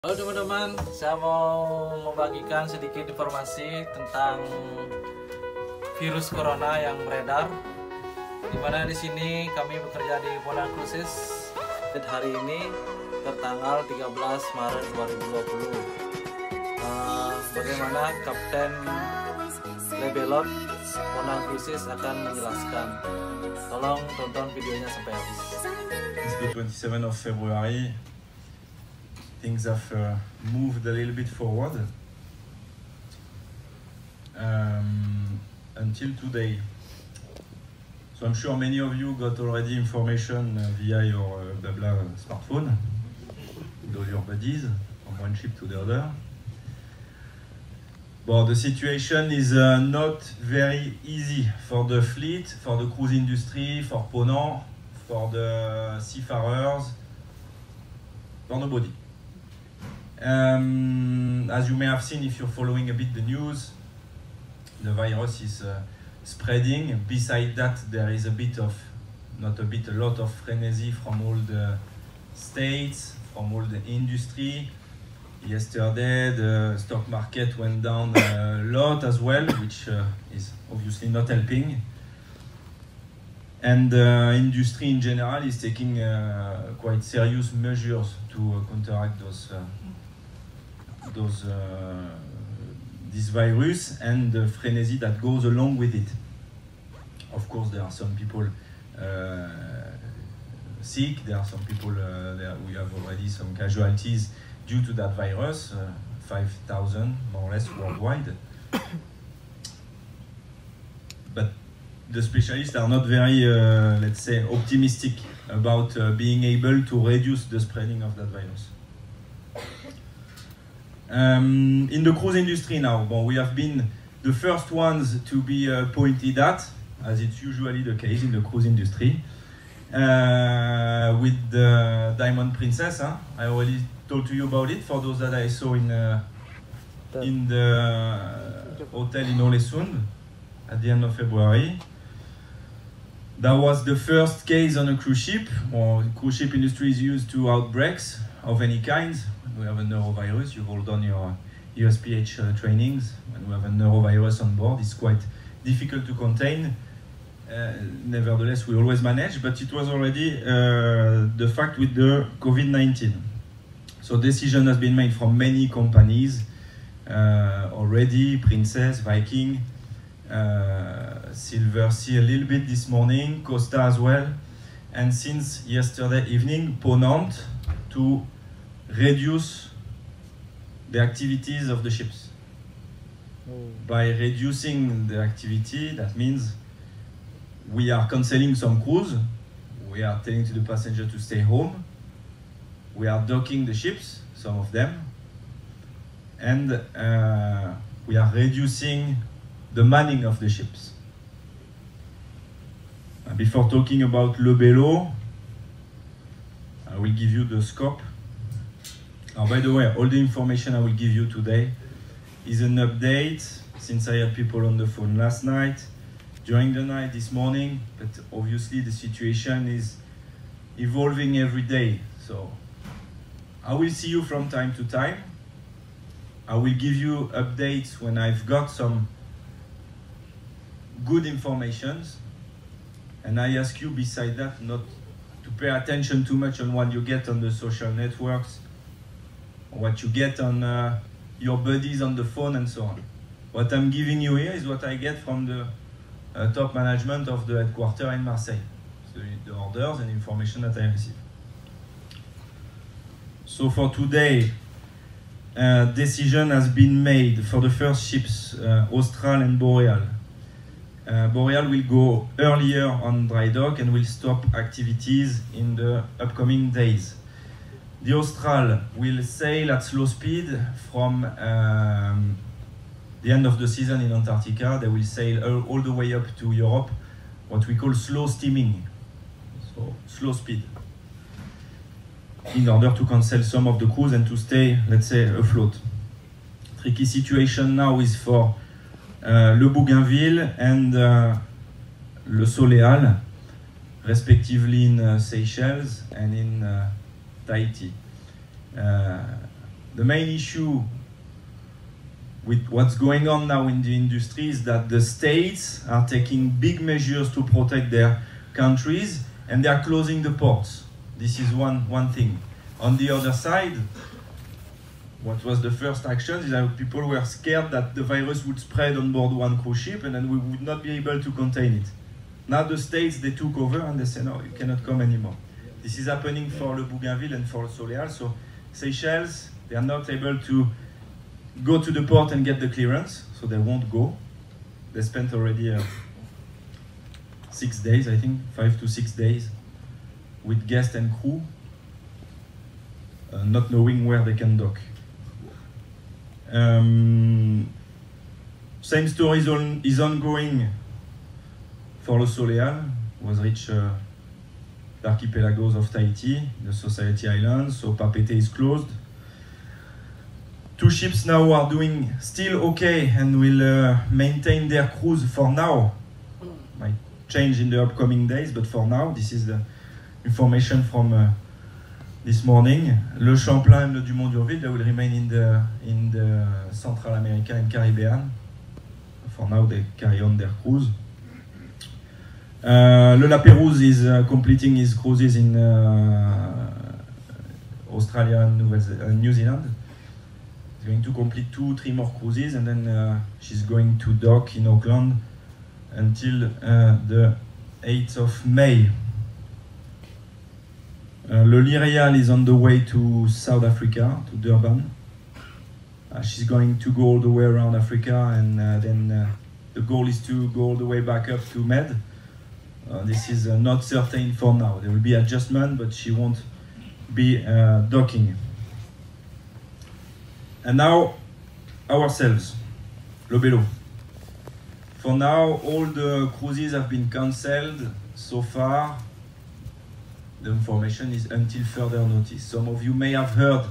Halo teman-teman, saya mau membagikan sedikit informasi tentang virus corona yang beredar. Dimana di sini kami bekerja di Ponang Cruises. Hari ini tertanggal 13 Maret 2020. Bagaimana Kapten Lebelot Ponang Cruises akan menjelaskan. Tolong tonton videonya sampai habis. It's the 27th of February. Things have moved a little bit forward until today. So I'm sure many of you got already information via your Blabla smartphone with all your buddies from one ship to the other. But the situation is not very easy for the fleet, for the cruise industry, for Ponant, for the seafarers, for nobody. As you may have seen if you're following a bit the news, the virus is spreading. Beside that, there is a lot of frenzy from all the states, from all the industry. Yesterday, the stock market went down a lot as well, which is obviously not helping. And the industry in general is taking quite serious measures to counteract this virus and the frenzy that goes along with it. Of course, there are some people sick, there are some people, we have already some casualties due to that virus, 5,000 more or less worldwide. But the specialists are not very, let's say, optimistic about being able to reduce the spreading of that virus. In the cruise industry now, we have been the first ones to be pointed at, as it's usually the case in the cruise industry, with the Diamond Princess. I already told to you about it, for those that I saw in the hotel in Ålesund at the end of February. That was the first case on a cruise ship. The cruise ship industry is used to outbreaks of any kind. When we have a neurovirus, you've all done your USPH trainings. When we have a neurovirus on board, it's quite difficult to contain. Nevertheless, we always manage, but it was already the fact with the COVID-19. So decision has been made from many companies already, Princess, Viking, Silver Sea a little bit this morning, Costa as well, and since yesterday evening, Ponant, to reduce the activities of the ships. By reducing the activity, that means we are cancelling some cruise, we are telling to the passenger to stay home, we are docking the ships, some of them, and we are reducing the manning of the ships. Before talking about Lebelot, I will give you the scope. By the way, all the information I will give you today is an update since I had people on the phone last night, during the night, this morning, but obviously the situation is evolving every day. So I will see you from time to time. I will give you updates when I've got some good informations, and I ask you beside that not to pay attention too much on what you get on the social networks, or what you get on your buddies on the phone and so on. What I'm giving you here is what I get from the top management of the headquarters in Marseille, so the orders and information that I receive. So for today, decision has been made for the first ships, Austral and Boreal. Boreal will go earlier on dry dock and will stop activities in the upcoming days. The Austral will sail at slow speed from the end of the season in Antarctica. They will sail all the way up to Europe, what we call slow steaming, so slow speed, in order to cancel some of the cruise and to stay, let's say, afloat. Tricky situation now is for Le Bougainville and Le Soleal, respectively in Seychelles and in Tahiti. the main issue with what's going on now in the industry is that the states are taking big measures to protect their countries, and they are closing the ports. This is one thing. On the other side, what was the first action is that people were scared that the virus would spread on board one cruise ship and then we would not be able to contain it. Now the states, they took over and they say, no, you cannot come anymore. This is happening for Le Bougainville and for Le Soleal. So Seychelles, they are not able to go to the port and get the clearance, so they won't go. They spent already 6 days, I think, 5 to 6 days with guests and crew, not knowing where they can dock. Same story is ongoing for Le Soleal, was reached the archipelagos of Tahiti, the Society Islands, so Papeete is closed. 2 ships now are doing still okay and will maintain their cruise for now. Might change in the upcoming days, but for now, this is the information from this morning. Le Champlain and Le Dumont d'Urville, they will remain in the Central America and Caribbean. For now, they carry on their cruise. Le La Pérouse is completing his cruises in Australia and New Zealand. He's going to complete 2-3 more cruises, and then she's going to dock in Auckland until the 8th of May. Le Lyreal is on the way to South Africa, to Durban. She's going to go all the way around Africa, and then the goal is to go all the way back up to Med. This is not certain for now. There will be adjustment, but she won't be docking. And now, ourselves, Le Bello. For now, all the cruises have been cancelled so far. The information is until further notice. Some of you may have heard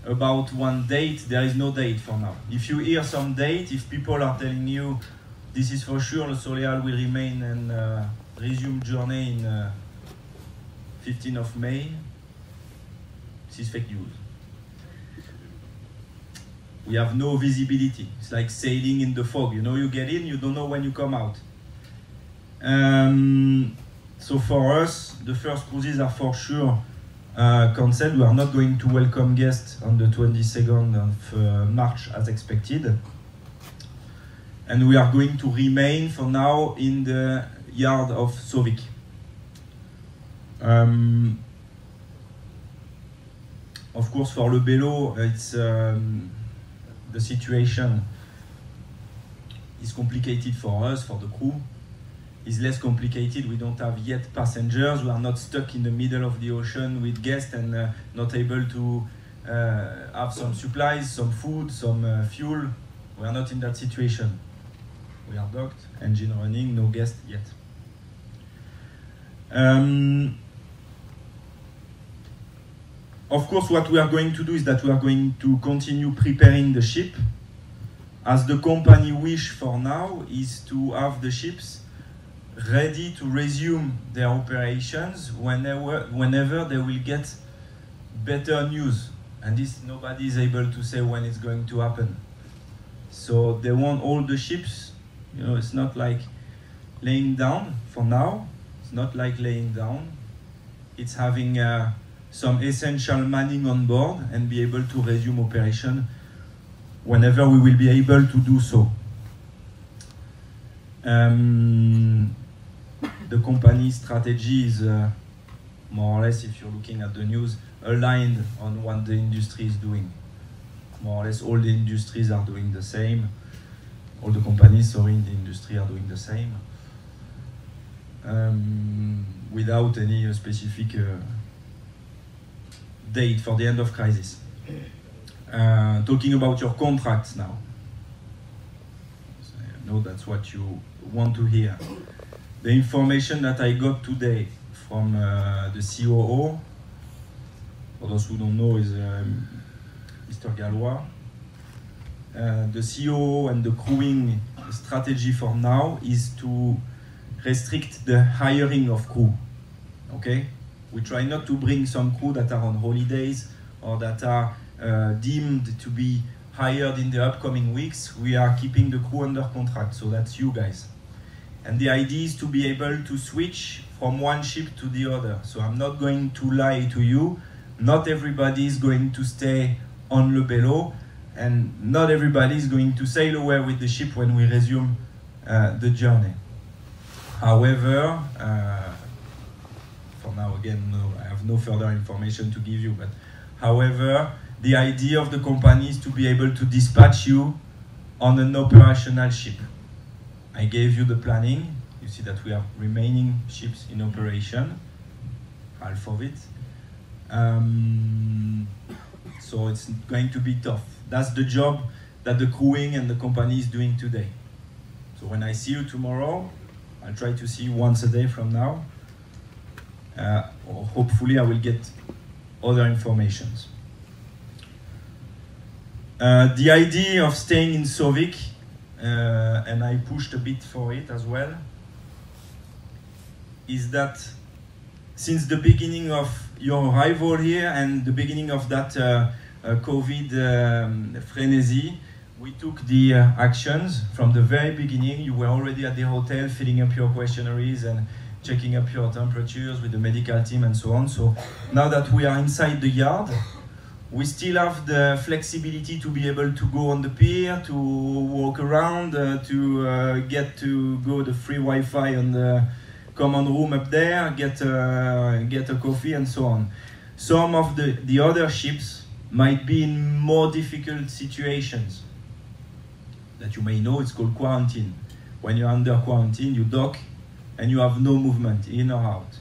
about one date. There is no date for now. If you hear some date, if people are telling you this is for sure, Le Soleal will remain and resume journey in 15th of May, this is fake news. We have no visibility. It's like sailing in the fog. You know, you get in, you don't know when you come out. So for us, the first cruises are for sure cancelled. We are not going to welcome guests on the 22nd of March as expected. And we are going to remain for now in the yard of Sovik. Of course, for Le Bello, it's the situation is complicated for us, for the crew. It's less complicated. We don't have yet passengers. We are not stuck in the middle of the ocean with guests and not able to have some supplies, some food, some fuel. We are not in that situation. We are docked, engine running, no guests yet. Of course, what we are going to do is that we are going to continue preparing the ship. As the company wish for now is to have the ships ready to resume their operations whenever they will get better news. And this, nobody is able to say when it's going to happen. So they want all the ships, you know, it's not like laying down for now. It's not like laying down. It's having some essential manning on board and be able to resume operation whenever we will be able to do so. The company's strategy is more or less, if you're looking at the news, aligned on what the industry is doing. More or less all the industries are doing the same. All the companies in the industry are doing the same. Without any specific date for the end of crisis. Talking about your contracts now. So I know that's what you want to hear. The information that I got today from the COO, for those who don't know, is Mr. Gallois. The COO and the crewing strategy for now is to restrict the hiring of crew. Okay? We try not to bring some crew that are on holidays or that are deemed to be hired in the upcoming weeks, we are keeping the crew under contract. So that's you guys. And the idea is to be able to switch from one ship to the other. So I'm not going to lie to you. Not everybody is going to stay on Le Bello, and not everybody is going to sail away with the ship when we resume the journey. However, for now, again, no, I have no further information to give you, but however, the idea of the company is to be able to dispatch you on an operational ship. I gave you the planning. You see that we have remaining ships in operation, half of it. So it's going to be tough. That's the job that the crewing and the company is doing today. So when I see you tomorrow, I'll try to see you once a day from now. Or hopefully I will get other informations. The idea of staying in Sovik, and I pushed a bit for it as well, is that since the beginning of your arrival here and the beginning of that COVID frenzy, we took the actions from the very beginning. You were already at the hotel filling up your questionnaires and checking up your temperatures with the medical team and so on. So now that we are inside the yard, we still have the flexibility to be able to go on the pier, to walk around, to get to go the free Wi-Fi on the common room up there, get a coffee and so on. Some of the other ships might be in more difficult situations that you may know. It's called quarantine. When you're under quarantine, you dock and you have no movement in or out.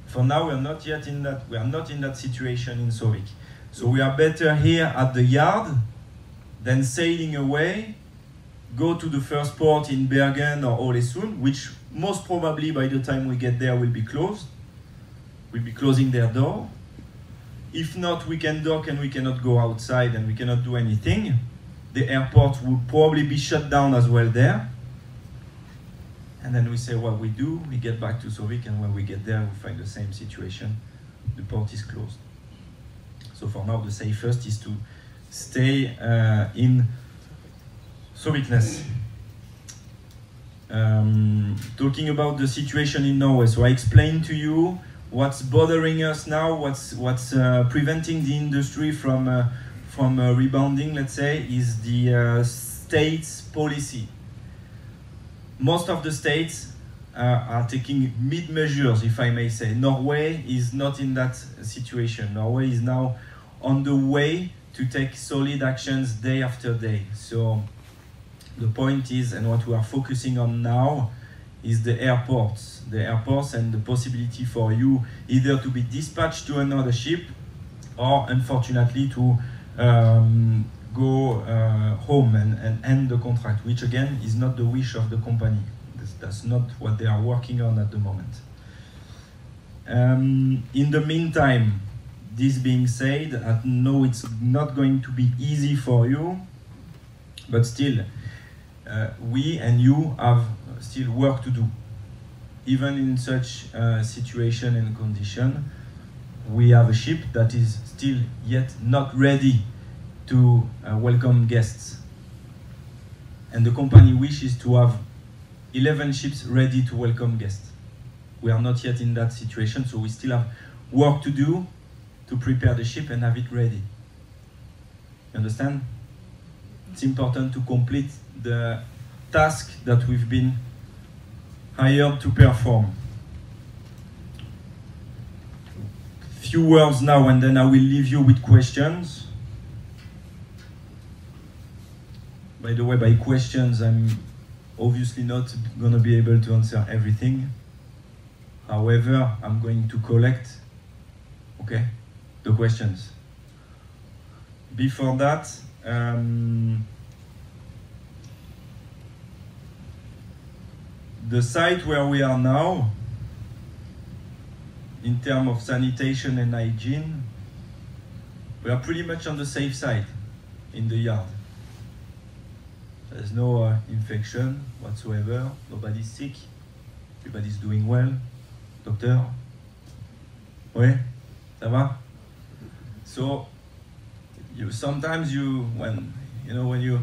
For now, we are not yet in that. We are not in that situation in Sovik. So we are better here at the yard than sailing away, go to the first port in Bergen or Ålesund, which most probably by the time we get there will be closed. We'll be closing their door. If not, we can dock and we cannot go outside and we cannot do anything. The airport will probably be shut down as well there. And then we say what we do, we get back to Sovik, and when we get there, we find the same situation. The port is closed. So for now, the safest is to stay in Soviknes. Talking about the situation in Norway, so I explained to you what's bothering us now, what's preventing the industry from rebounding, let's say, is the state's policy. Most of the states are taking mid-measures, if I may say. Norway is not in that situation. Norway is now on the way to take solid actions day after day. So the point is, and what we are focusing on now, is the airports and the possibility for you either to be dispatched to another ship or, unfortunately, to go home and end the contract, which again is not the wish of the company. That's not what they are working on at the moment. In the meantime, this being said, I know it's not going to be easy for you, but still, we and you have still work to do. Even in such a situation and condition, we have a ship that is still yet not ready to welcome guests. And the company wishes to have 11 ships ready to welcome guests. We are not yet in that situation, so we still have work to do to prepare the ship and have it ready. You understand? It's important to complete the task that we've been hired to perform. Few words now, and then I will leave you with questions. By the way, by questions, I'm obviously not going to be able to answer everything. However, I'm going to collect, okay, the questions. Before that, the site where we are now, in terms of sanitation and hygiene, we are pretty much on the safe side in the yard. There's no infection whatsoever, nobody's sick, everybody's doing well. Docteur? Oui? Ça va? So, sometimes when you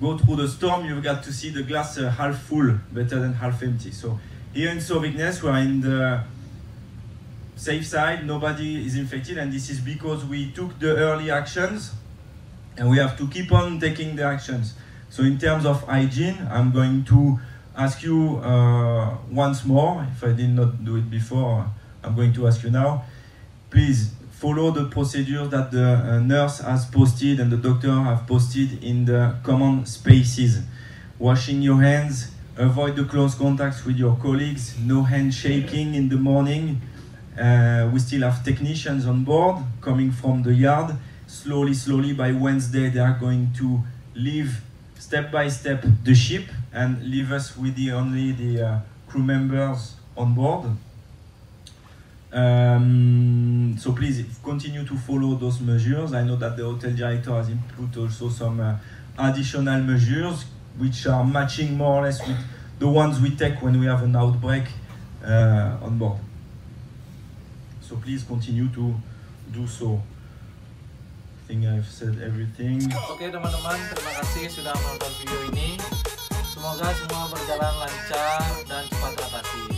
go through the storm, you've got to see the glass half full better than half empty. So here in Sørviknes, we're in the safe side, nobody is infected, and this is because we took the early actions, and we have to keep on taking the actions. So in terms of hygiene, I'm going to ask you once more, if I did not do it before, I'm going to ask you now, please follow the procedure that the nurse has posted and the doctor have posted in the common spaces. Washing your hands, avoid the close contacts with your colleagues, no handshaking in the morning. We still have technicians on board coming from the yard. Slowly, by Wednesday, they are going to leave step by step the ship and leave us with only the crew members on board. So please continue to follow those measures. I know that the hotel director has input also some additional measures which are matching more or less with the ones we take when we have an outbreak on board. So please continue to do so. I think I've said everything. Oke teman-teman, terima kasih sudah menonton video ini. Semoga semua berjalan lancar dan cepat teratasi.